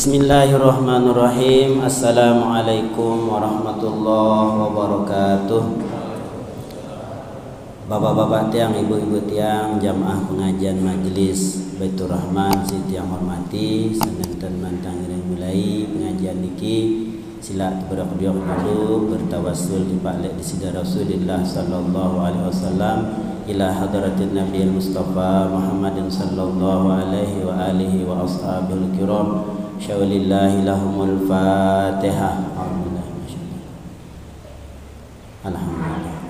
Bismillahirrahmanirrahim. Assalamualaikum warahmatullahi wabarakatuh. Bapak-bapak tiang, ibu-ibu tiang, jamaah pengajian majelis Baitur Rahman sing tiang hormati, sanenten mantang mulai pengajian niki sila berdoa dulu bertawassul dipalek di sida Rasulullah sallallahu alaihi wasallam ila hadratin Nabiyil Mustafa Muhammadin sallallahu alaihi wa alihi wa ashabil kiram. Syaulillahi lahumul Fatihah. Alhamdulillah.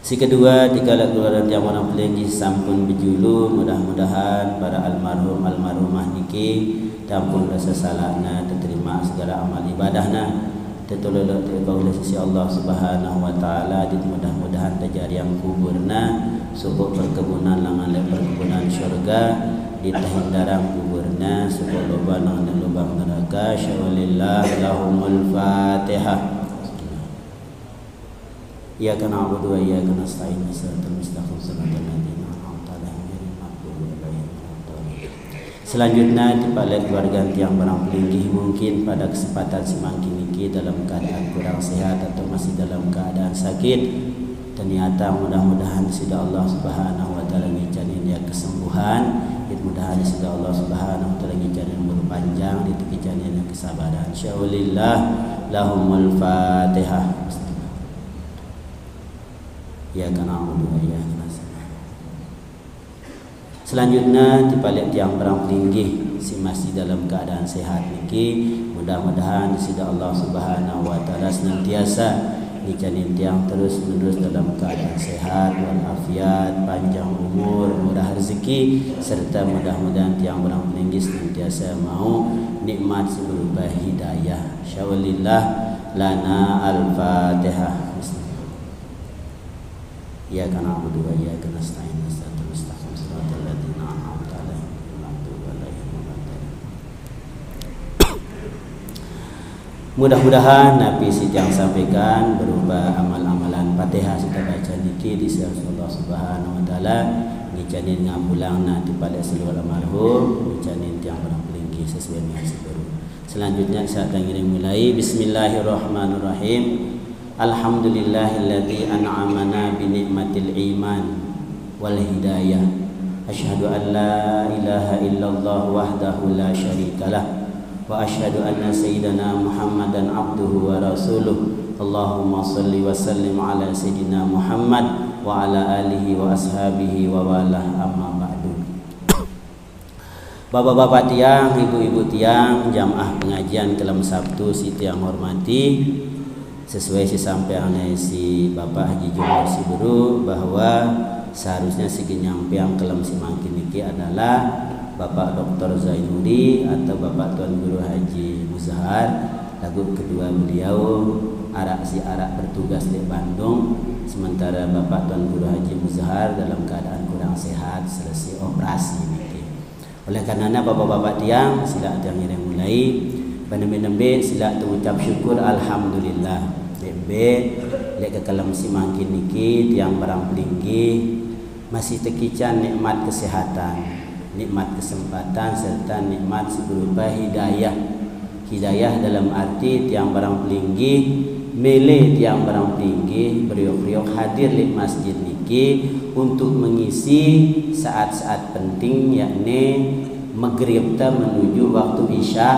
Si kedua dikala keluaran yang orang pelenggi sampun berjulu, mudah-mudahan para almarhum almarhumah niki tampun rasa salahna, diterima segala amal ibadahna, tertolong oleh sisi Allah Subhanahu wa taala, mudah-mudahan tajari yang kuburna subuh perkebunan langan perkebunan syurga, ditahin darang kuburna subuh lubang langan lubang neraka. Syawalillah lahumul Fatihah. Iyyaka na'budu wa iyyaka nasta'in ihdinas siratal mustaqim ladzina an'amta 'alaihim ghairil maghdubi 'alaihim waladdallin. Selanjutnya dipalek keluarga tiang barang pelinggih mungkin pada kesempatan semangkin niki dalam keadaan kurang sehat atau masih dalam keadaan sakit. Ternyata mudah-mudahan sida Allah Subhanahu wa taala ngijanin dia kesembuhan, mudah-mudahan sida Allah Subhanahu wa taala ngijanin umur panjang, ditikijanin kesabaran. Insyaallah lahumul Fatihah. Ya kana na'budu wa iyyaka nasta'in. Selanjutnya dipalek tiang barang pelinggih si masih dalam keadaan sehat niki, mudah-mudahan sida Allah Subhanahu wa taala senantiasa dijanin tiang terus menerus dalam keadaan sehat walafiat, panjang umur, murah rezeki, serta mudah-mudahan tiang barang pelinggih senantiasa mau nikmat berupa hidayah. Syawalillah lana al-Fatihah. Iyyaka na'budu wa iyyaka nasta'in ihdinas siratal mustaqim siratal ladzina an'amta 'alaihim ghairil maghdubi 'alaihim waladdallin. Mudah-mudahan Nabi yang sampaikan berupa amal-amalan Fatihah kita baca niki di sisi Allah Subhanahu wa taala, ngijanin ngambulangna di pada seluruh almarhum, ngijanin tiang barang pelinggih sesuai dengan sebaru. Selanjutnya saat yang mulai bismillahirrahmanirrahim. Alhamdulillahilladzi an'amana bi ni'matil iman wal hidayah. Asyhadu an la ilaha illallah wahdahu la syarikalah wa asyhadu anna sayyidana Muhammadan abduhu wa rasuluh. Allahumma shalli wa sallim ala sayyidina Muhammad wa ala alihi wa ashabihi wa walah, amma ba'du. Bapak-bapak tiang, ibu-ibu tiang, jamaah pengajian kelam Sabtu si tiang hormati, sesuai si sampaian si Bapak Haji Jumar si Buru bahwa seharusnya si genyampiang kelam si mangkin niki adalah Bapak Dr. Zainuri atau Bapak Tuan Guru Haji Muzahar. Lagu kedua beliau arak bertugas di Bandung, sementara Bapak Tuan Guru Haji Muzahar dalam keadaan kurang sehat selesai operasi niki. Oleh karenanya bapak-bapak tiang sila tiang yang mulai benembe sila mengucap syukur alhamdulillah. Lek kekelam si mangkin niki tiang barang pelinggih masih tekican nikmat kesehatan, nikmat kesempatan, serta nikmat berupa hidayah. Hidayah dalam arti tiang barang pelinggih mele tiang barang pelinggih beriok-riok hadir di masjid niki untuk mengisi saat-saat penting, yakni maghrib menuju waktu isya,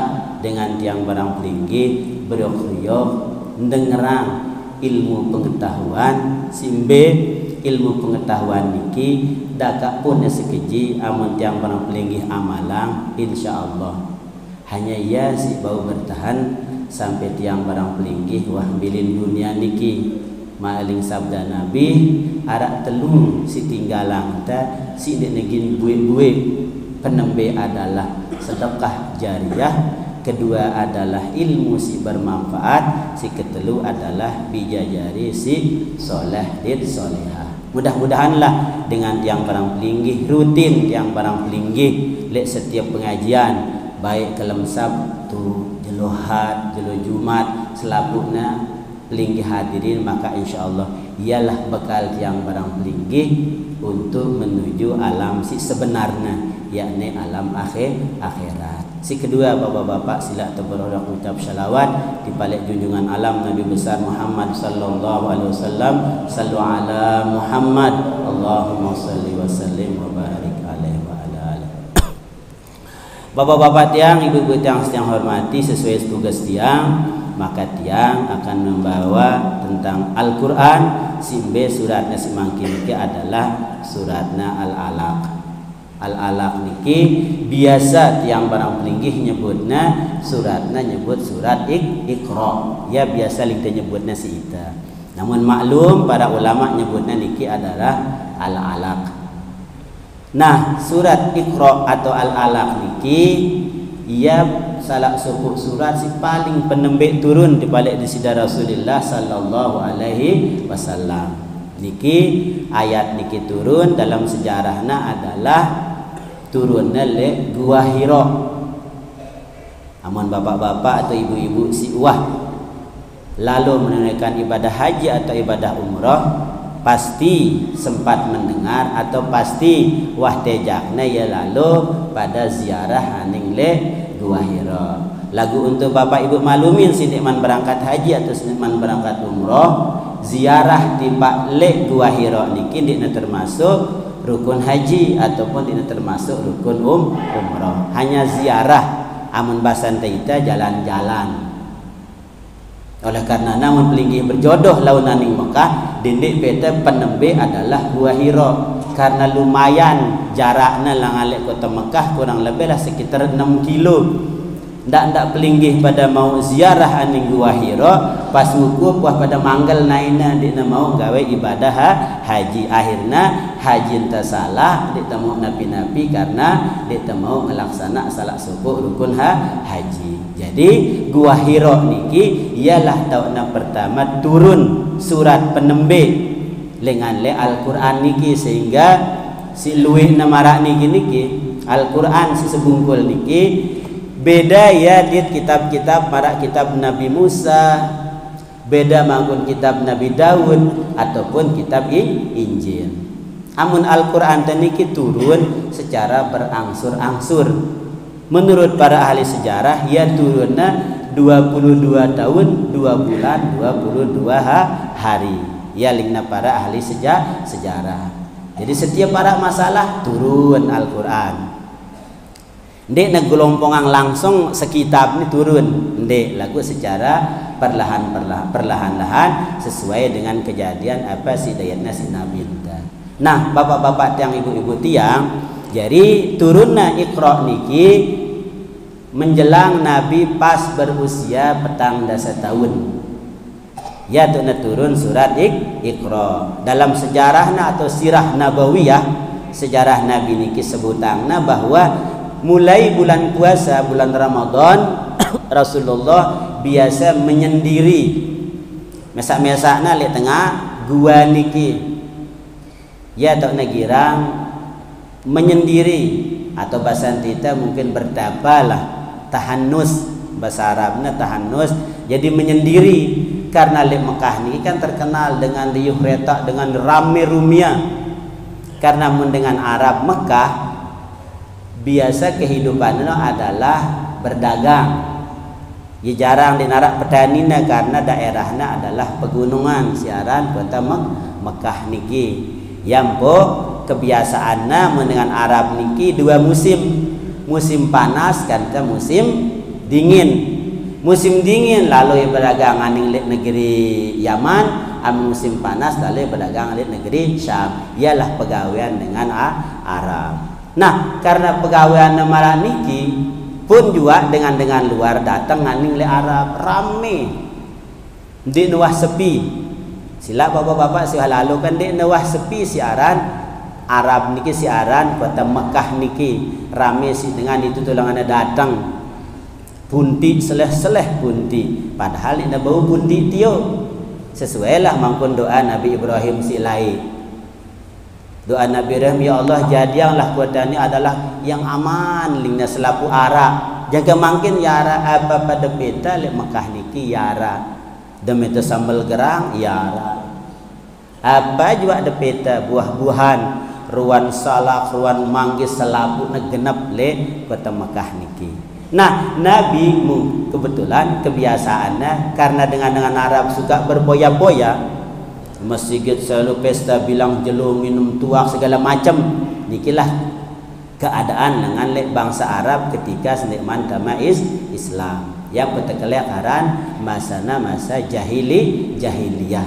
dengan tiang barang pelinggih beriok-riok dengerang ilmu pengetahuan simbe ilmu pengetahuan niki dakak pun sekeji amun tiang barang pelinggih amalang insyaallah hanya ia si bau bertahan sampai tiang barang pelinggih wah bilin dunia niki maling sabda Nabi arak telung si tinggalang ta si negin buih-buih penembe adalah sedekah jariyah, kedua adalah ilmu si bermanfaat, si ketelu adalah bijajari si soleh dan solehah. Mudah-mudahanlah dengan tiang barang pelinggih rutin tiang barang pelinggih lek setiap pengajian baik kelem Sabtu, jelo Jumat selaputna pelinggih hadirin, maka insyaallah ialah bekal yang barang pelinggih untuk menuju alam si sebenarnya, yakni alam akhirat. Si kedua, bapak-bapak sila terberorok ucap syalawat di balik junjungan alam Nabi besar Muhammad sallallahu alaihi wasallam. Sallu ala Muhammad, Allahumma salli wa sallim wa barik alaihi wa ala alihi. Bapak-bapak tiang, ibu-ibu tiang yang hormati, sesuai tugas tiang, maka tiang akan membawa tentang Al-Quran. Simbe suratnya semangkin niki adalah suratnya Al-Alaq. Al-Alaq niki biasa tiang barang pelinggih nyebutnya suratnya nyebut surat Iqra. Ya biasa kita nyebutnya si ita. Namun maklum para ulama nyebutnya niki adalah Al-Alaq. Nah, surat Iqra atau Al-Alaq niki ia salah satu surat si paling penembik turun di balik di sida Rasulullah sallallahu alaihi wasallam. Niki ayat niki turun dalam sejarahnya adalah turunnya le Gua Hira. Amun bapak-bapak atau ibu-ibu si uah lalu menunaikan ibadah haji atau ibadah umrah, pasti sempat mendengar atau pasti wah tejaknya ya lalu pada ziarah haning le Gua Hira. Lagu untuk bapak ibu malumin sinikman berangkat haji atau sinikman berangkat umrah, ziarah di Pak le Gua Hira niki dina termasuk rukun haji ataupun dina termasuk rukun umrah. Hanya ziarah, amun basan kita jalan-jalan. Oleh karena namun pelinggih berjodoh launaning Mekah, dindik peta penembe adalah Gua Hira. Karena lumayan jaraknya langalek kota Mekah kurang lebih lah sekitar 6 kilo. Ndak pelinggih pada mau ziarah aning Gua Hira, pas wukuf wah pada manggal naina dina mau gawe ibadah haji. Akhirnya haji enta salah ditemu napi-napi karena ditemu melaksana salat subuh rukun haji. Jadi Gua Hira niki ialah tahun pertama turun surat penembe lengan le Al-Quran niki, sehingga si luwih namarak niki Al-Quran si sebungkul niki beda ya di kitab-kitab para kitab Nabi Musa, beda mangkun kitab Nabi Daud ataupun kitab Injil. Amun Al-Quran niki turun secara berangsur-angsur. Menurut para ahli sejarah ya turunnya 22 tahun 2 bulan 22 hari. Ya lingna para ahli sejarah. Jadi setiap para masalah turun Al-Quran. Ndek naggelompongan langsung sekitab ini turun. Ndek lagu secara perlahan-lahan sesuai dengan kejadian apa si dayatna si Nabi. Nah, bapak-bapak tiang, ibu-ibu tiang, jadi turunnya Iqra niki menjelang Nabi pas berusia 14 tahun. Ya tu turun surat Iqra. Dalam sejarahna atau sirah nabawiyah, sejarah Nabi niki sebutangna bahwa mulai bulan puasa bulan Ramadan Rasulullah biasa menyendiri. Mesak-mesakna li tengah gua niki. Ya tu girang menyendiri atau bahasa kita mungkin berdapalah, tahannus bahasa Arabnya tahannus. Jadi menyendiri. Karena di Mekah ini kan terkenal dengan riuh retak, dengan rame rumia. Karena dengan Arab Mekah biasa kehidupannya adalah berdagang. Ya jarang dinarak petaninya karena daerahnya adalah pegunungan siaran kota Mekah niki. Yampo kebiasaannya dengan Arab niki 2 musim. Musim panas kan musim dingin. Musim dingin lalu berdagangan di negeri Yaman, musim panas lalu berdagangan di negeri Syam. Ialah pegawaian dengan Arab. Nah, karena pegawaian malah niki pun juga dengan luar datang nganing le Arab rame. Di nuwah sepi. Sila bapak-bapak si lalu kan di nuwah sepi siaran Arab niki siaran kota Mekah niki rame si dengan itu tulangannya datang. Bunti seleh bunti, padahal ini bau bunti tio. Sesuailah mangkun doa Nabi Ibrahim silai. Doa Nabi Ibrahim, ya Allah jadianlah kota ini adalah yang aman lingna selapu ara. Jaga mangkin yara apa pada peta le Mekah niki yara. Demi itu sambal gerang yara. Apa juga ada peta buah-buahan ruan salak, ruan manggis, selapu genep le kota Mekah niki. Nah, Nabi kebetulan kebiasaannya karena dengan Arab suka berboya-boya, masjid selalu pesta bilang jelu minum tuak segala macam. Nikilah keadaan dengan bangsa Arab ketika senikman tama Islam. Yang petekeleakaran masa jahiliyah.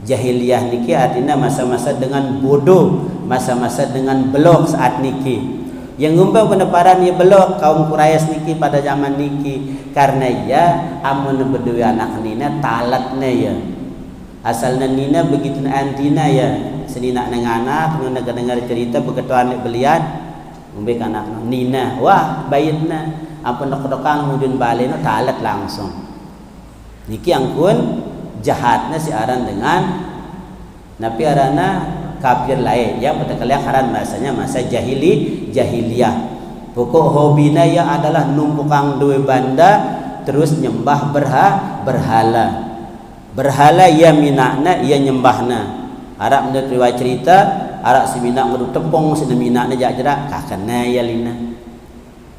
Jahiliyah niki artinya masa-masa dengan bodoh, masa-masa dengan belok saat niki. Yang ngumpang peneparan ya belok kaum Quraisy niki pada zaman niki karena ya amun berdua anak nina talatnya ya. Asalnya nina begitu antina ya. Senina nang anak dengar cerita beketuan belian umbek anak nina wah bayitna apa dok-dokan mudun balik no talat langsung. Niki angkun jahatnya si aran dengan napi arana kafir lain yang betul-betul karan masanya masa jahiliyah. Pokok hobina ya adalah numpukang dua banda terus nyembah berhala. Berhala ya minakna ya nyembahna. Arab menurut riwayat cerita Arab seminak ngadu tepung sina minakna jak-jerak kakana ya lina.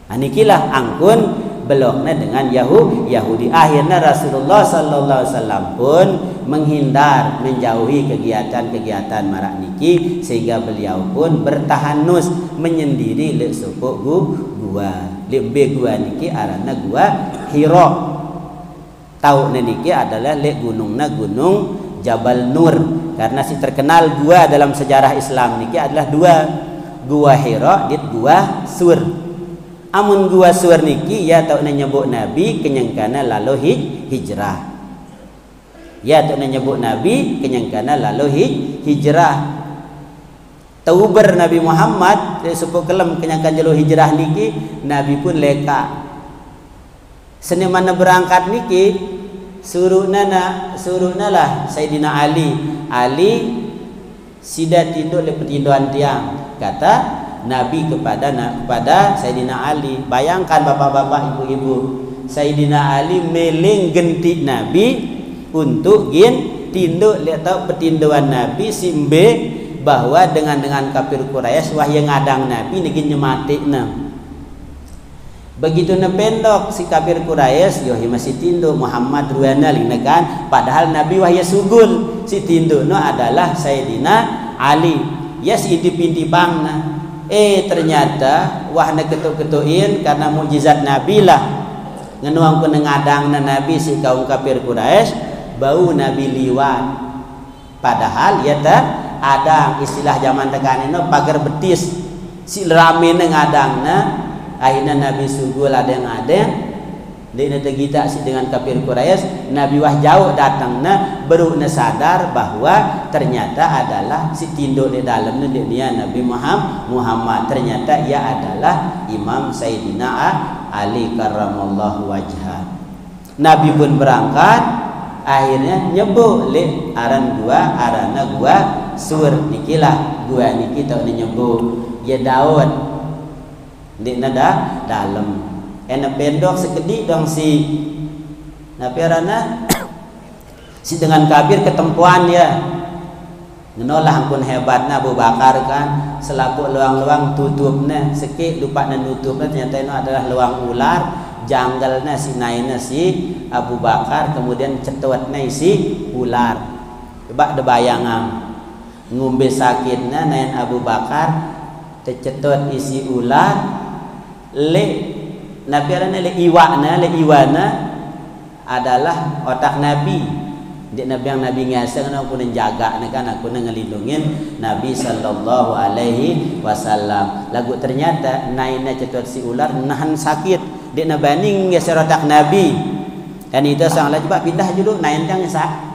Anikilah angkun beloknya dengan Yahudi. Akhirnya Rasulullah sallallahu alaihi wasallam pun menghindar menjauhi kegiatan-kegiatan marak niki sehingga beliau pun bertahanus menyendiri lek suku gua. Lek gua niki arana gua Hira. Tahu niki adalah lek gunungna gunung Jabal Nur karena si terkenal gua dalam sejarah Islam niki adalah dua. Gua Hira dit gua Sur. Amun gua Sur niki ya tau nyebut Nabi kenyangkana lalu hijrah. Ya tau nyebut Nabi kenyangkana lalu hijrah. Tauber Nabi Muhammad supaya kelem kenyangkan jalur hijrah niki Nabi pun leka. Seni mana berangkat niki suruhna lah Sayyidina Ali sida tinduk le petinduan tiang kata Nabi kepada Sayyidina Ali. Bayangkan bapak-bapak ibu-ibu, Sayyidina Ali meling gentik Nabi untuk tinduk lihat tahu petinduan Nabi simbe bahwa dengan kafir Quraisy wah yang ngadang Nabi niki nyematikna. Begitu nependok si kafir Quraisy yo masih tinduk Muhammad ruana linakan padahal Nabi wah ya sugul si tindukno adalah Sayyidina Ali. Ya si intip-intipangna. Ternyata wahna ketuk-ketuin karena mukjizat Nabi lah ngenuang penengadangna Nabi si kaum kafir Quraisy bau Nabi liwat padahal ya tak ada istilah zaman tekanino pagar betis si rame ngadangna akhirnya Nabi sugul ada Dina tegita si dengan kafir Quraisy Nabi wah jauh datangna baru sadar bahwa ternyata adalah si tinduk di dalamnya dia Nabi Muhammad ternyata ia adalah Imam Sayyidina Ali karramallahu wajhah. Nabi pun berangkat akhirnya nyebut le arana gua Sur nikilah gua niki tau nyebut ya Daud di nada dalam enak pendok sekedik dong si napirana si dengan kafir ketempuan ya ngenolah ampun hebatnya Abu Bakar kan selaku luang-luang tutupnya sekik lupa dan tutupnya ternyata itu adalah luang ular janggalnya si nainnya si Abu Bakar kemudian cetutnya si ular coba ada bayangan ngumbe sakitnya nain Abu Bakar tercetut isi ular le Nabi le iwana adalah otak Nabi. Dia Nabi yang Nabi ngasa kan aku jaga kan aku ngelindungin Nabi sallallahu alaihi wasallam. Lagu ternyata nainnya cetut si ular nahan sakit. Dia Nabi ngasa otak Nabi. Dan itu sang lah coba pindah dulu nain yang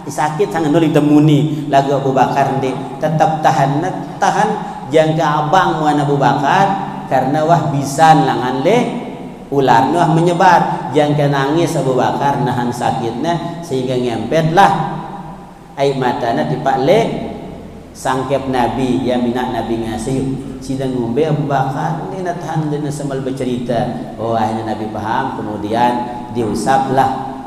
sakit sang nuling temuni. Lagu Abu Bakar tetap tahan jangka abang muan Abu Bakar karena wah bisa langan le ular nuah menyebar jangan nangis Abu Bakar nahan sakitnya sehingga ngempetlah air matanya tipak le sangkep Nabi yang minat Nabi ngasih sidang ngombe Abu Bakar ini tahan dan sambil bercerita akhirnya Nabi paham kemudian diusaplah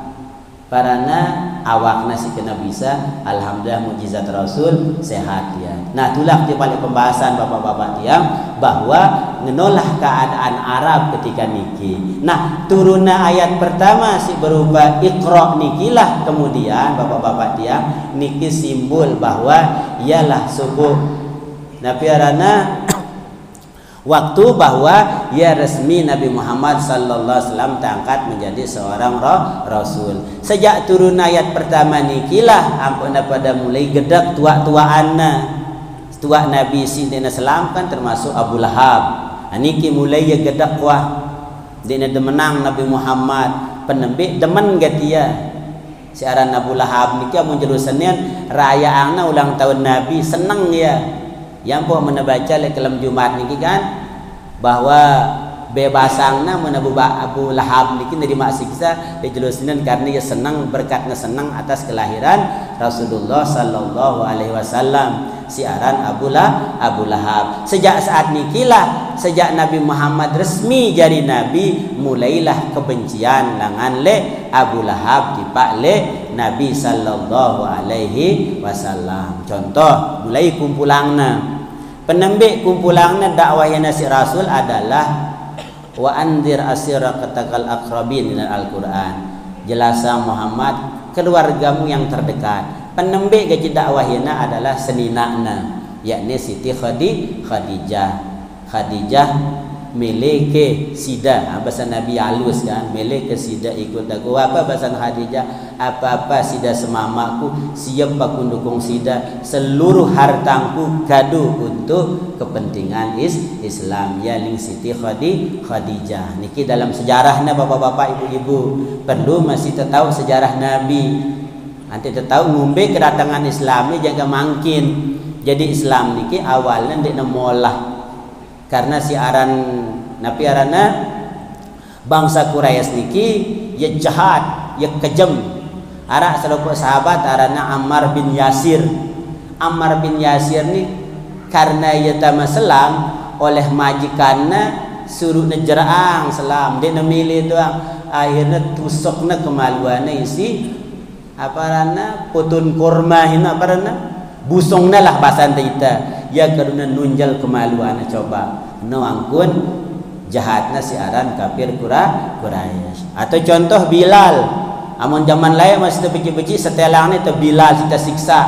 Parana awakna si kena bisa, alhamdulillah mukjizat Rasul sehat ya. Nah, itulah di balik pembahasan bapak-bapak tiang bahwa menolak keadaan Arab ketika niki. Nah, turunnya ayat pertama si berupa Iqra nikilah, kemudian bapak-bapak tiang niki simbol bahwa ialah suku Nabi Arana waktu bahwa ya resmi Nabi Muhammad sallallahu alaihi wasallam terangkat menjadi seorang rasul. Sejak turun ayat pertama nikilah ampun pada mulai gedak tua-tuaanna. Tua Nabi sidina salam kan termasuk Abu Lahab. Niki mulai ya gedak wah. Dina demenang Nabi Muhammad penembik demen gatia. Siaran Abu Lahab niki mun jero Senin rayaanna ulang tahun Nabi seneng ya. Yang pun menebaca dalam Jumat niki kan bahwa bebasangna mun Abu Lahab niki nerima siksa di jelusinen karena ia senang berkatnya senang atas kelahiran Rasulullah sallallahu alaihi wasallam siaran Abu Lahab. Sejak saat nikilah sejak Nabi Muhammad resmi jadi nabi mulailah kebencian langan le Abu Lahab tipak le Nabi sallallahu alaihi wasallam. Contoh mulai kumpulangna penembik kumpulangna dakwah si Rasul adalah wa anzir asiraqatal aqrabin minal Al-Qur'an. Jelasa Muhammad keluargamu yang terdekat. Penembik gaji dakwahina adalah seninakna yakni Siti Khadijah miliki sida bahasa Nabi halus kan miliki sida ikut aku apa bahasa Khadijah apa-apa sida semamaku siap aku dukung sida seluruh hartangku gaduh untuk kepentingan Islam ya ling Siti Khadijah niki dalam sejarahnya bapak-bapak ibu-ibu perlu masih tahu sejarah Nabi nanti tahu ngumbe kedatangan Islam ini jangan mangkin jadi Islam niki awalnya ndek nemolah karena siaran Nabi arana bangsa Quraisy niki ya jahat ya kejam arak selompok sahabat arana Ammar bin Yasir ni karena ia tama selam oleh majikannya suruh nejeraang selam dia nemilih doang akhirnya tusuknya kemaluannya isi apa rana putun kurma hina apa rana busongna lah bahasa kita ya karena nunjal kemaluan coba no angkun jahatna siaran kafir Quraisy atau contoh Bilal amun zaman lain masih terpeci-peci setelangnya tu Bilal kita siksa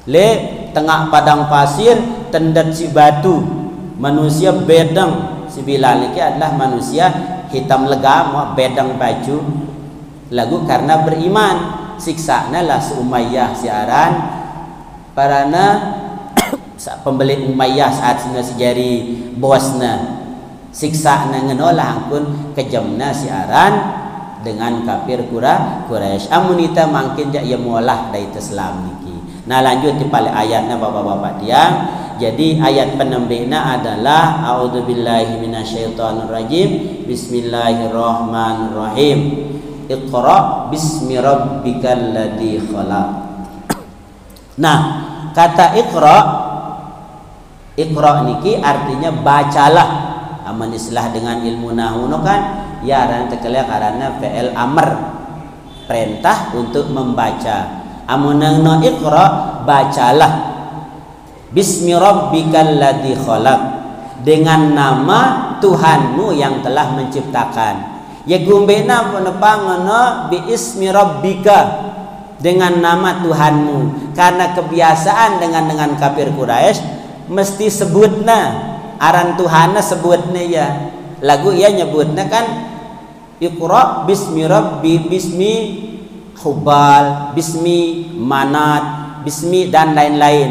le tengah padang pasir tendat si batu manusia bedang si Bilal ini adalah manusia hitam legam bedang baju lagu karena beriman siksana lah si Umayyah siaran parana pembeli Umayyah saat sejari bosna siksa na ngenolah angkun kejamna siaran dengan kafir Quraisy amunita mangkin ja ia molah dari Islam niki. Nah lanjut di pada ayatnya bapak-bapak tiang. Jadi ayat penembikna adalah a'udzubillahi minasyaitonirrajim bismillahirrahmanirrahim Iqra bismi rabbikal ladzi khalaq. Nah kata Iqra niki artinya bacalah aman istilah dengan ilmu nahwu kan ya ran tekelia karena fi'il amr perintah untuk membaca amun no Iqra bacalah bismi rabbikal ladzi khalaq dengan nama Tuhanmu yang telah menciptakan ya gumbena penepangono bi ismi rabbika dengan nama Tuhanmu karena kebiasaan dengan kafir Quraisy mesti sebutna aran Tuhanna sebutna ya lagu ia nyebutna kan Iqra bismi rabbi bismi Hubal bismi Manat bismi dan lain-lain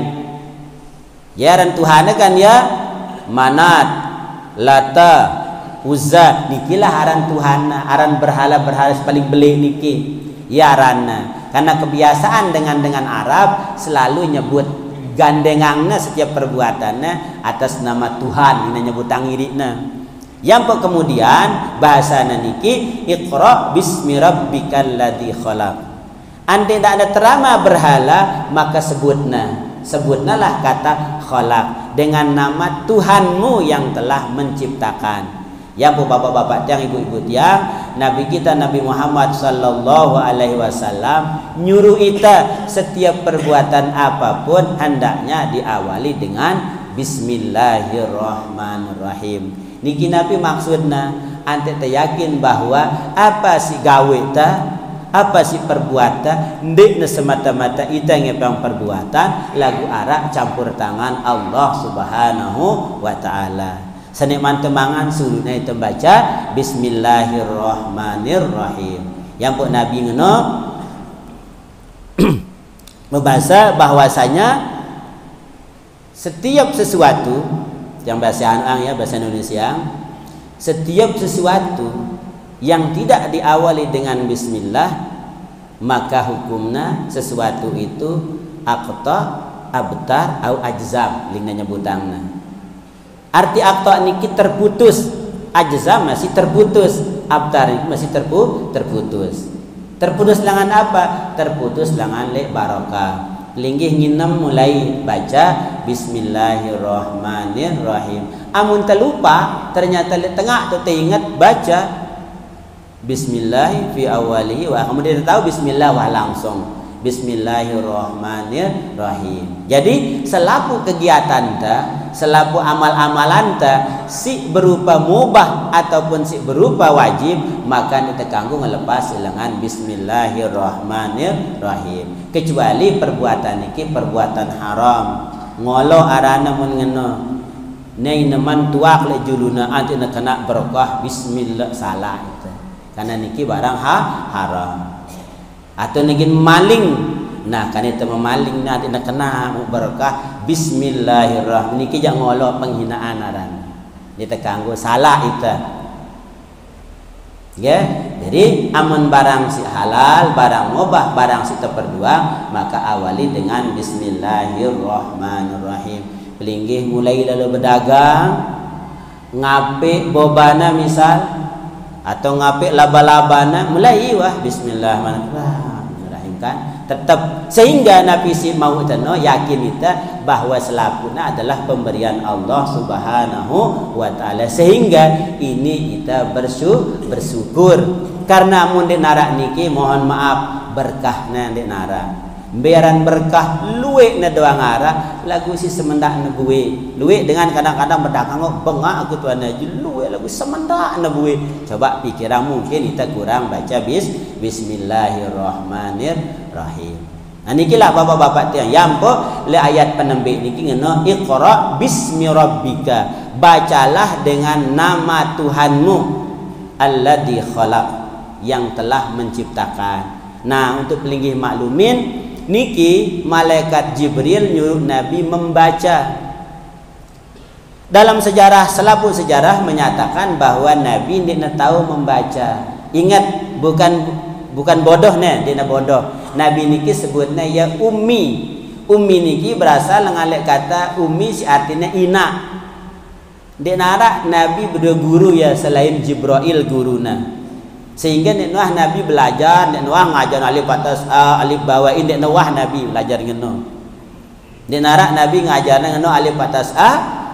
ya aran Tuhanna kan ya Manat Lata Uzza nikilah aran Tuhanna aran berhala-berhala paling belik niki ya aranna karena kebiasaan dengan Arab selalu nyebut gandengangna setiap perbuatannya atas nama Tuhan ini nyebut tangirina yang kemudian bahasa niki Iqra bismi rabbikal ladzi khalaq andai tidak ada terama berhala maka sebutna lah kata khalaq dengan nama Tuhanmu yang telah menciptakan Ya bu bapak-bapak tiang, ibu-ibu tiang, Nabi kita Nabi Muhammad sallallahu alaihi wasallam nyuruh kita setiap perbuatan apapun hendaknya diawali dengan bismillahirrahmanirrahim. Niki Nabi maksudna ante yakin bahwa apa si gawe ta, apa si perbuatan ndik semata-mata ita ngepang perbuatan lagu arak campur tangan Allah Subhanahu wa taala. Senikman temangan suruhnya itu baca bismillahirrahmanirrahim. Yang pun Nabi ngono membahasa bahwasanya setiap sesuatu yang bahasa ya bahasa Indonesia, setiap sesuatu yang tidak diawali dengan bismillah maka hukumnya sesuatu itu aqta, abtar, au ajzam lingna nyebutanna. Arti aqta niki terputus, ajzam masih terputus, abtar masih terputus. Terputus dengan apa? Terputus dengan le barokah. Linggih nginem mulai baca bismillahirrahmanirrahim. Amun terlupa ternyata le tengah tu teringat baca bismillah fi awalihi wa kemudian tahu bismillah wah langsung bismillahirrahmanirrahim. Jadi selaku kegiatan ta, selaku amal-amalan ta, si berupa mubah ataupun si berupa wajib, maka kita kanggo ngelepas dengan bismillahirrahmanirrahim. Kecuali perbuatan iki perbuatan haram. Ngolo arana mun ngeno. Nei neman tuak le juluna anti nak kena berkah bismillah salah itu. Karena niki barang haram. Atau niki maling. Nah, kan itu memaling nanti nak kena berkah bismillahirrahmanirrahim. Niki jangan ngolo penghinaan aran. Kita kanggo salah itu. Ya, jadi amun barang si halal, barang mubah, barang si terperdua, maka awali dengan bismillahirrahmanirrahim. Pelinggih mulai lalu berdagang, ngapik bobana misal, atau ngapik laba-labana, mulai wah bismillahirrahmanirrahim kan. Tetap sehingga Nabi si mau teno yakin kita bahwa selapuna adalah pemberian Allah Subhanahu wa taala, sehingga ini kita bersyukur karena mun narak niki mohon maaf berkahna narak biaran berkah luwe na doang arah lagu si semendak na buwe luwe dengan kadang-kadang berdagang bengak aku tuan aja luwe lagu semendak na buwe. Coba pikiran mungkin kita kurang baca bismillahirrahmanirrahim. Nah nikilah bapak-bapak tiang yampo le ayat penembik niki ngeno iqra bismi rabbika, bacalah dengan nama Tuhanmu alladzi khalaq, yang telah menciptakan. Nah untuk pelinggih maklumin niki malaikat Jibril nyuruh Nabi membaca. Dalam sejarah, selaput sejarah menyatakan bahwa Nabi tidak tahu membaca. Ingat, bukan bodoh nih, tidak bodoh. Nabi niki sebutnya ya ummi. Ummi niki berasal ngalek kata ummi si artinya ina. Di nara Nabi berdua guru ya selain Jibril guruna. Sehingga nek Nuh Nabi belajar, nek Nuh ngajar alif atas alif bawah ini, nek Nuh Nabi belajar ngeno. Nek nara Nabi ngajarna ngeno alif atas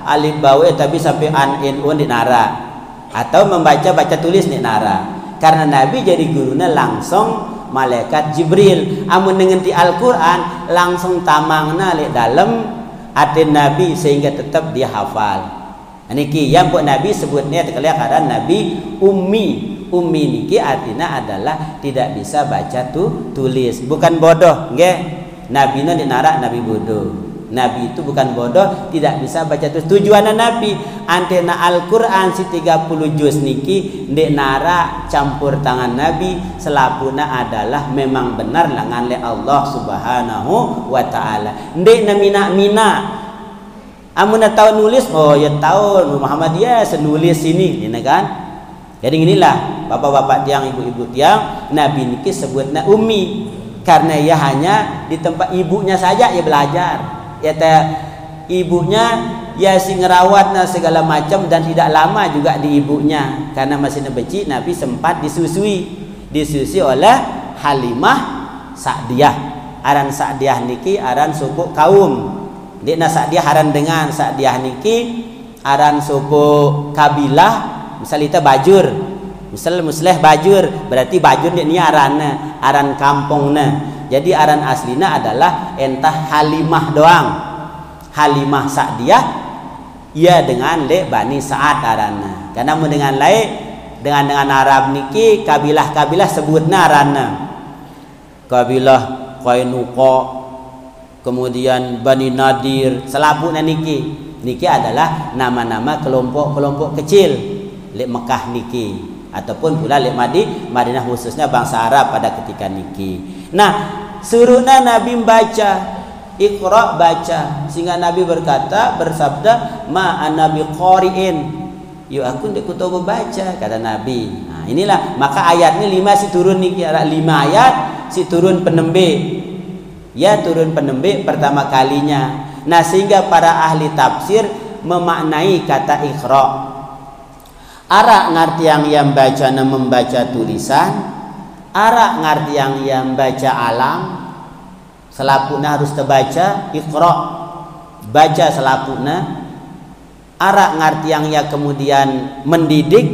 alif bawah tapi sampai an in un di nara. Atau membaca baca tulis nek nara. Karena Nabi jadi gurunya langsung malaikat Jibril. Amun dengan di Al-Qur'an langsung tamangna lek dalam hati Nabi sehingga tetap dia hafal. Niki yang buat Nabi sebutnya terkalian Nabi ummi. Ummi niki artinya adalah tidak bisa baca tulis, bukan bodoh, nggih. Nabi itu dinarak Nabi bodoh. Nabi itu bukan bodoh, tidak bisa baca tulis. Tujuannya Nabi antena Al-Qur'an si 30 juz niki ndek nara campur tangan Nabi selapuna adalah memang benar langan le Allah Subhanahu wa taala. Ndek mina amun tahu nulis, oh ya tahu Muhammadiyah senulis sini, ini kan. Jadi inilah bapak-bapak tiang, ibu-ibu tiang, Nabi niki sebutnya ummi karena ia hanya di tempat ibunya saja ia belajar. Ya ibunya ya si ngerawatnya segala macam dan tidak lama juga di ibunya karena masih nebeci. Nabi sempat disusui oleh Halimah Sa'diyah. Aran Sa'diyah niki aran suku kaum. Dina Sa'diyah aran dengan Sa'diyah niki aran suku kabilah misal kita bajur, misal musleh bajur, berarti bajur ni aranna, aran kampungna. Jadi aran aslina adalah entah Halimah doang, Halimah Sa'diyah, ia dengan le Bani Sa'ad aranna. Karena dengan lain dengan Arab niki kabilah-kabilah sebutna aranna. Kabilah Qainuqa, kemudian Bani Nadir, selaputna niki adalah nama-nama kelompok-kelompok kecil le Mekah niki ataupun pula le Madinah khususnya bangsa Arab pada ketika niki. Nah, suruhna Nabi membaca, Iqra baca, sehingga Nabi bersabda, ma anabi qari'in, yuk aku ndak kutobo baca, kata Nabi. Nah, inilah maka ayatnya 5 si turun niki, 5 ayat si turun penembe. Ya turun penembe pertama kalinya. Nah, sehingga para ahli tafsir memaknai kata Iqra. Arak ngerti yang baca membaca tulisan, arak ngerti yang baca alam, selaputna harus terbaca Iqra, baca selaputna. Arak ngerti yang kemudian mendidik,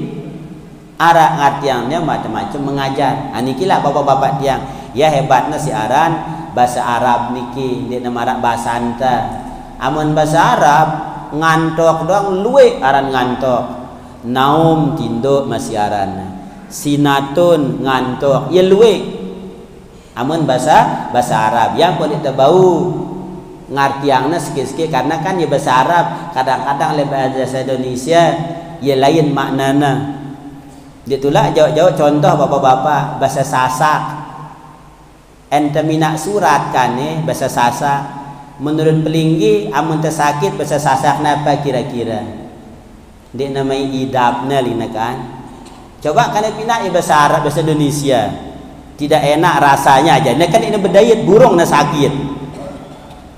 arak ngerti yang macam-macam mengajar. Anikilah bapak-bapak tiang, ya hebatnya si aran bahasa Arab niki, dia nama arak bahasa anta. Amun bahasa Arab ngantok doang luwe aran ngantok. Naum tinduk masih aran. Sinatun ngantuk ya luwe. Amun bahasa Arab yang boleh terbau ngartiangna sikit-sikit karena kan ya bahasa Arab kadang-kadang le bahasa Indonesia ya lain maknana. Ditulah jauh-jauh contoh bapak-bapak bahasa Sasak. Ente minak surat kan bahasa Sasak. Menurut pelinggi amun tersakit bahasa Sasak napa kira-kira? Dia namanya idapna lina kan. Coba kalian pindah bahasa Arab bahasa Indonesia. Tidak enak rasanya aja. Ini kan ini berdayat burung na sakit.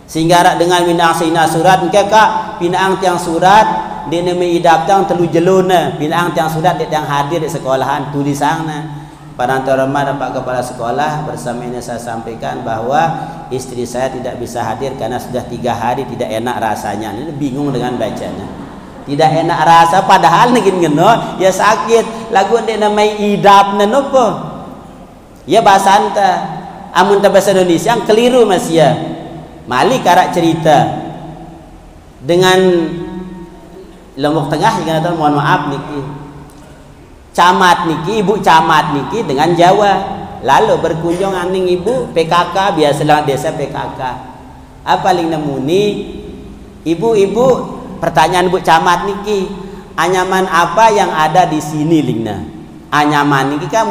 Sehingga dengan minang sina surat kak pinang tiang surat dia namanya idaptang telu jeluna. Pinang tiang surat dia yang hadir di sekolahan tulisangna. Pada antara Pak Kepala Sekolah bersama ini saya sampaikan bahwa istri saya tidak bisa hadir karena sudah 3 hari tidak enak rasanya. Ini bingung dengan bacanya. Tidak enak rasa padahal negin ngeno ya sakit. Lagu dia namanya idapna nopo. Ya bahasa anta. Amun ta bahasa Indonesia yang keliru mas ya. Mali karak cerita dengan Lombok Tengah dengan mohon maaf niki. Camat niki, ibu camat niki dengan Jawa. Lalu berkunjung aning ibu PKK biasalah desa PKK. Apa ling namuni ibu-ibu pertanyaan Bu Camat niki, anyaman apa yang ada di sini lingna? Anyaman niki kan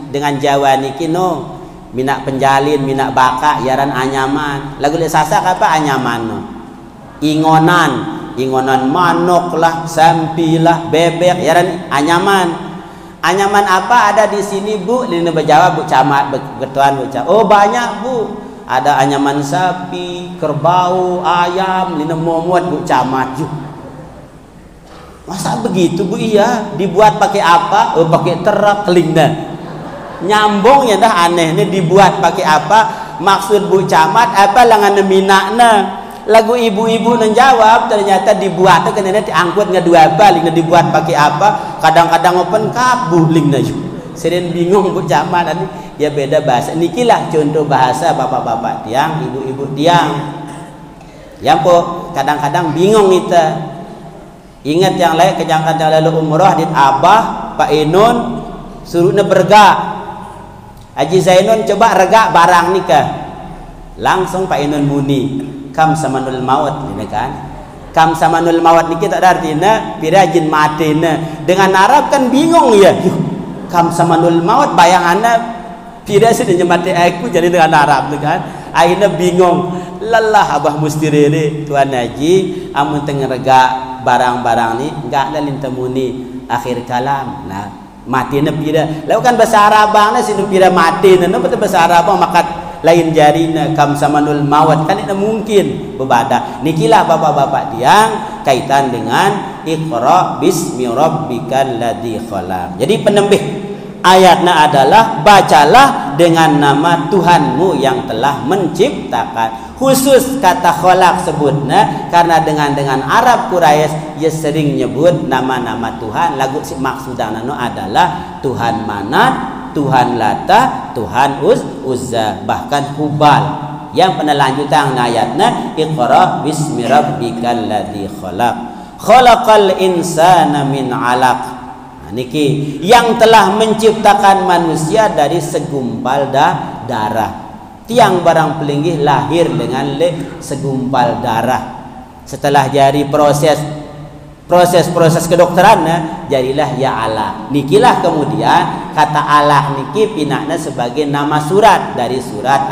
dengan Jawa niki no, minak penjalin, minak baka, yaran anyaman. Lagu le Sasak apa anyaman no? Ingonan manok lah, sampi lah, bebek, yaran anyaman. Anyaman apa ada di sini Bu? Lina berjawab Bu Camat, bertuan Bu Camat. Oh banyak Bu. Ada anyaman sapi, kerbau, ayam, lina momot Bu Camat. Masa begitu Bu? Iya. Dibuat pakai apa? Oh pakai terak lingna. Nyambungnya dah aneh. Ini dibuat pakai apa? Maksud Bu Camat apa langan minakna? Lagu ibu-ibu menjawab ternyata dibuat karena diangkut ngedua apa? Lingna dibuat pakai apa? Kadang-kadang open kabu lingna. Sering bingung Bu Camat ini. Ya beda bahasa. Nikilah contoh bahasa bapak-bapak tiang, ibu-ibu tiang. Yang po kadang-kadang bingung kita. Ingat yang lain kadang-kadang lalu umrah di Abah, Pak Inun suruhnya bergak. Haji Zainun coba regak barang nikah. Langsung Pak Inun muni, kam samanul maut ini kan. Kam samanul maut niki tak ada artinya pirajin matina. Dengan Arab kan bingung ya. Kam samanul maut bayangannya tidak sudah mati aku jadi dengan Arab tu kan. Akhirnya bingung. Lelah abah mesti rere Tuan Haji amun tengah rega barang-barang ni enggak ada lintemuni akhir kalam. Nah, mati na pira. Lalu kan bahasa Arabang na sinu pira mati na betul bahasa Arabang makat lain jarina kam samanul mawat kan itu mungkin berbeda. Nikilah bapak-bapak tiang kaitan dengan Iqra bismi rabbikal ladzi khalaq. Jadi penembih ayatnya adalah bacalah dengan nama Tuhanmu yang telah menciptakan. Khusus kata kholak sebutnya karena dengan Arab Quraisy ia sering nyebut nama-nama Tuhan. Lagu maksudnya adalah Tuhan Manat, Tuhan Lata, Tuhan Uzza, bahkan Hubal. Yang penelanjutan ayatnya Iqra bismi rabbikal ladzi khalaq khalaqal insana min 'alaq. Niki yang telah menciptakan manusia dari segumpal darah. Tiang barang pelinggih lahir dengan segumpal darah. Setelah jadi proses kedokteran, jadilah ya Allah. Nikilah kemudian kata Allah niki pinakna sebagai nama surat dari surat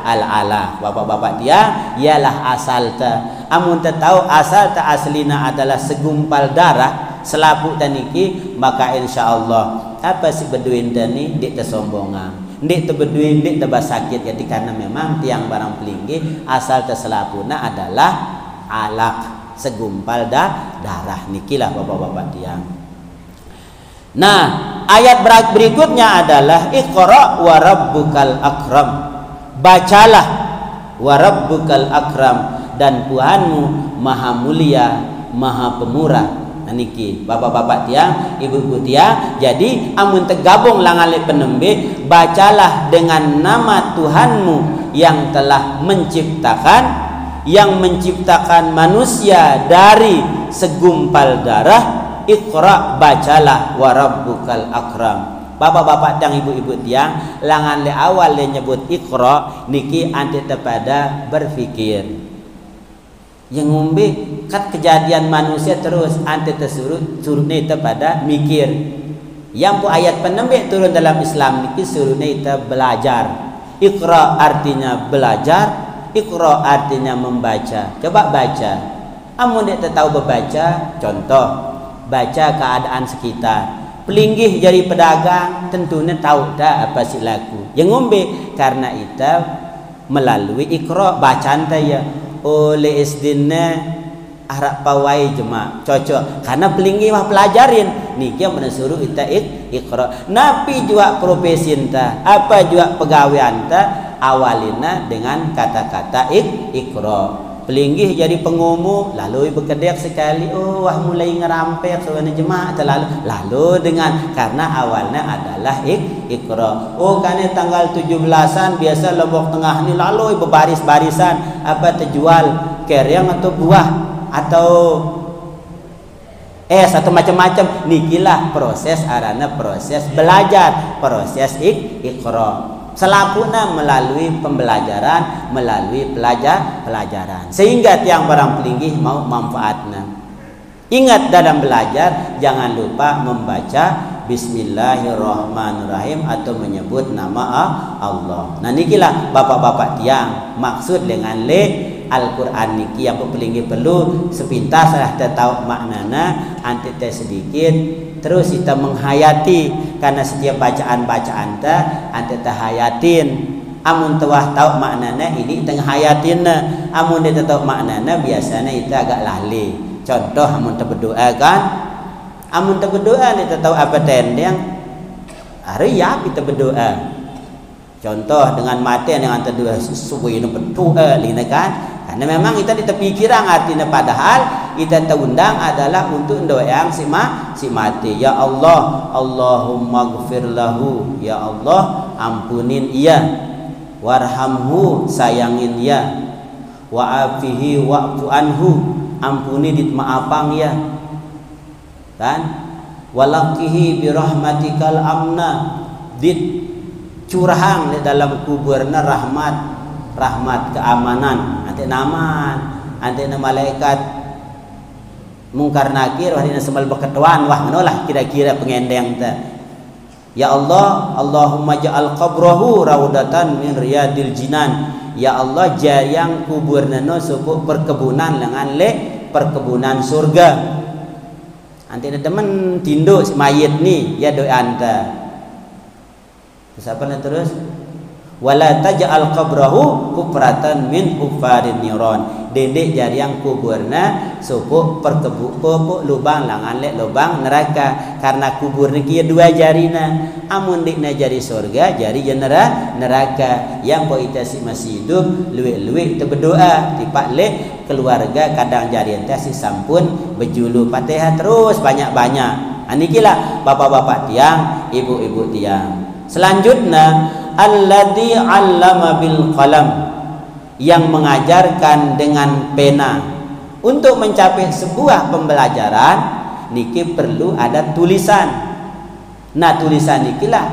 Al-Alaq. Bapak-bapak dia ialah asal ta. Amun ta tahu asal ta aslina adalah segumpal darah selaput taniki, maka insyaallah apa si beduin tani dik tersombongan, dik terbeduin dik terbasakit jadi karena memang tiang barang pelinggih asal terselapuna adalah alaq, segumpal darah nikilah bapak-bapak tiang. Nah, ayat berikutnya adalah Iqra wa rabbukal akram. Bacalah wa rabbukal akram, dan Tuhanmu maha mulia, maha pemurah. Niki bapak-bapak tiang, ibu-ibu tiang, jadi amun tergabung langali penembe, bacalah dengan nama Tuhanmu yang telah menciptakan manusia dari segumpal darah. Iqra, bacalah wa rabbukal akram. Bapak-bapak tiang, ibu-ibu tiang, langan le awal le nyebut Iqra niki anti kepada berfikir. Yang ngombe kat kejadian manusia terus anti suruhnya itu pada mikir. Yang pu ayat penembe turun dalam Islam niki suruhnya itu belajar. Iqra artinya belajar, Iqra artinya membaca. Coba baca. Amun dia tahu membaca, contoh baca keadaan sekitar. Pelinggih jadi pedagang tentunya tahu dah apa sih laku. Yang ngombe karena itu melalui Iqra bacaan ya. Oleh isdinna harap pawai jemaah cocok karena pelinggih mah pelajarin niki yang menasuruh kita Iqra. Napi juga profesi enta apa juga pegawai enta awalina dengan kata-kata Iqra. Pelinggih jadi pengumu lalu berkedek sekali, oh wah mulai ngerampek sebenarnya jemaah lalu dengan karena awalnya adalah Iqra. Oh karena tanggal 17-an biasa Lombok Tengah ni lalu berbaris-barisan apa terjual keriang atau buah atau atau macam-macam. Nikilah proses arana proses belajar, proses Iqra. Selapuna melalui pembelajaran, melalui pelajaran. Sehingga tiang barang pelinggih mau manfaatnya. Ingat dalam belajar jangan lupa membaca Bismillahirrahmanirrahim atau menyebut nama Allah. Nah nikilah bapak-bapak tiang maksud dengan Al-Quran niki yang pelinggih perlu sepintas lah tahu maknana anti sedikit terus kita menghayati karena setiap bacaan-bacaan ta anti hayatin. Amun tawah tahu maknana ini tengah hayatin. Amun dia tahu maknana biasanya itu agak lali. Contoh amun berdoa kan, amun berdoa dia tahu apa tendang hari ya kita berdoa. Contoh dengan mati dengan terdoa sesuai dengan berdoa lina kan. Karena memang kita diterpikiran artinya padahal kita terundang adalah untuk doa si mati. Ya Allah, Allahumma gfir lahu. Ya Allah, ampunin ia. Warhamhu, sayangin ia. Wa'afihi wa'fu anhu, ampuni ditmaafang ya. Kan? Walakihi birahmatikal amna, dit curahang di dalam kuburna rahmat keamanan. Nanti naman, nanti malaikat mungkar nakir wahina semal beketuan wah menolah kira-kira pengendeng ta. Ya Allah, Allahumma ja'al qabrahu raudatan min riyadil jinan. Ya Allah jayang kuburna no suku perkebunan dengan perkebunan surga. Nanti teman tindu si mayit ni ya doa anta. Siapa terus? Wala taj'al qabrahu kufratan min kufarin niron. Dedek jariang kuburna supuk perkebuk lubang langan lek lubang neraka. Karena kubur niki dua jarina. Amun dikna jari surga, jari neraka. Yang po ita si masih hidup, luwek-luwek kita berdoa tipak lek keluarga kadang jari ente si sampun berjulu Fatihah terus banyak-banyak. Anikilah bapak-bapak tiang, ibu-ibu tiang. Selanjutnya alladzi 'allama bil qalam, yang mengajarkan dengan pena. Untuk mencapai sebuah pembelajaran niki perlu ada tulisan. Nah, tulisan nikilah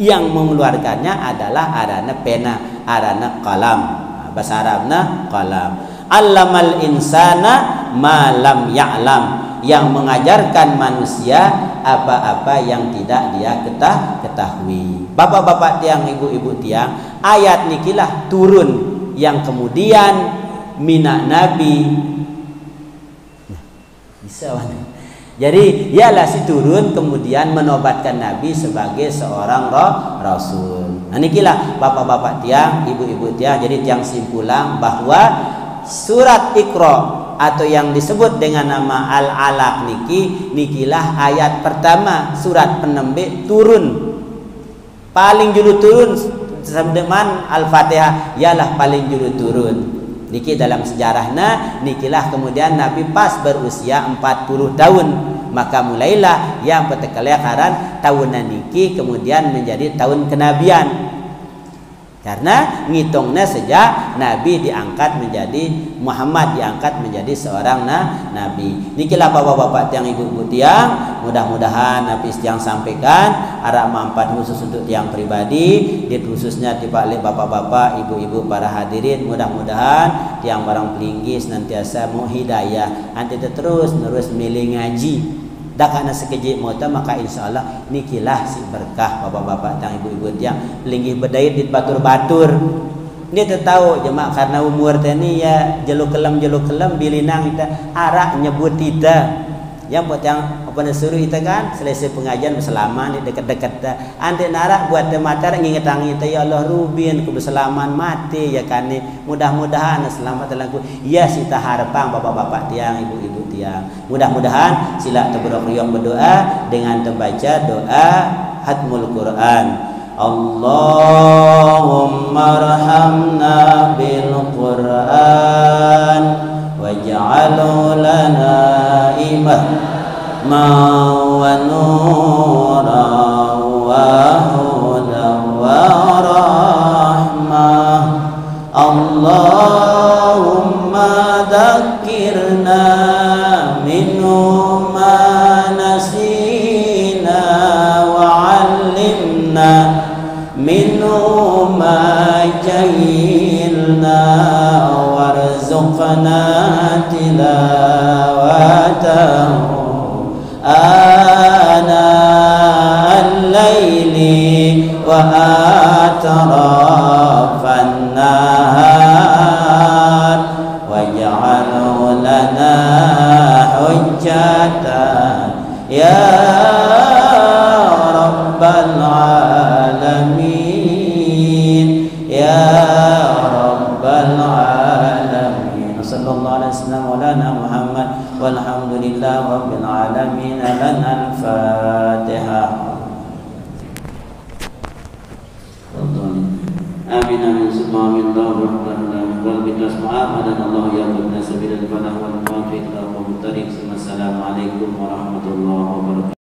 yang mengeluarkannya adalah arana pena, arana qalam. Bahasa Arabna qalam. 'Allamal insana ma lam ya'lam, yang mengajarkan manusia apa-apa yang tidak dia ketahui. Bapak-bapak tiang, ibu-ibu tiang, ayat nikilah turun yang kemudian minak Nabi. Bisa mana? Jadi ialah si turun kemudian menobatkan Nabi sebagai seorang rasul. Nah nikilah bapak-bapak tiang, ibu-ibu tiang. Jadi tiang simpulan bahwa surat Iqra atau yang disebut dengan nama Al-Alaq nikilah ayat pertama surat penembik turun. Paling julu turun sedeman Al-Fatihah ialah paling julu turun. Niki dalam sejarahnya nikilah kemudian Nabi pas berusia 40 tahun. Maka mulailah yang petekelakaran tahunan niki kemudian menjadi tahun kenabian. Karena ngitungnya sejak Nabi diangkat menjadi Muhammad diangkat menjadi seorang nabi. Nikilah bapak-bapak tiang, ibu-ibu tiang, mudah-mudahan Nabi yang sampaikan arah manfaat khusus untuk tiang pribadi, di khususnya dibalik bapak-bapak, ibu-ibu para hadirin. Mudah-mudahan tiang barang pelinggi senantiasa mau hidayah, nanti terus milih ngaji. Dah karena sekejap mota maka insyaallah nikilah si berkah bapak-bapak dan ibu-ibu yang linggih berdaya di batur-batur. Dia tahu jemaah karena umur tani ya jeluk kelam bilinang kita arak nyebut kita. Yang buat yang apa disuruh kita kan selesai pengajian berselaman di dekat-dekat ante narak buat matar ngingetang kita ya Allah rubin keberselaman mati ya kan ni mudah-mudahan selamat dalam ya sita harapan bapak-bapak tiang, ibu-ibu tiang. Mudah-mudahan sila tabarruk berdoa dengan membaca doa hatmul Quran. Allahumma arhamna bil Quran waj'alhu lana imama wa nura wa hudan wa rahmah. Allahumma dzakirna minhu ma nasina wa 'allimna minhu ma jahilna warzuqna tilawatahu ana al-laili wa atrafan nahar waj'alhu lana hujjatan ya rabbal alamin ya rabbal alamin. Sallallahu alaihi wasallam wa lana Muhammad walhamdulillah rabbil alamin. Al-Fatihah. Amin amin summa amin. Wal bidas ma'af Allah ya rabbana sabil al falah wal muwafiq lahu tariq. Assalamualaikum warahmatullahi wabarakatuh.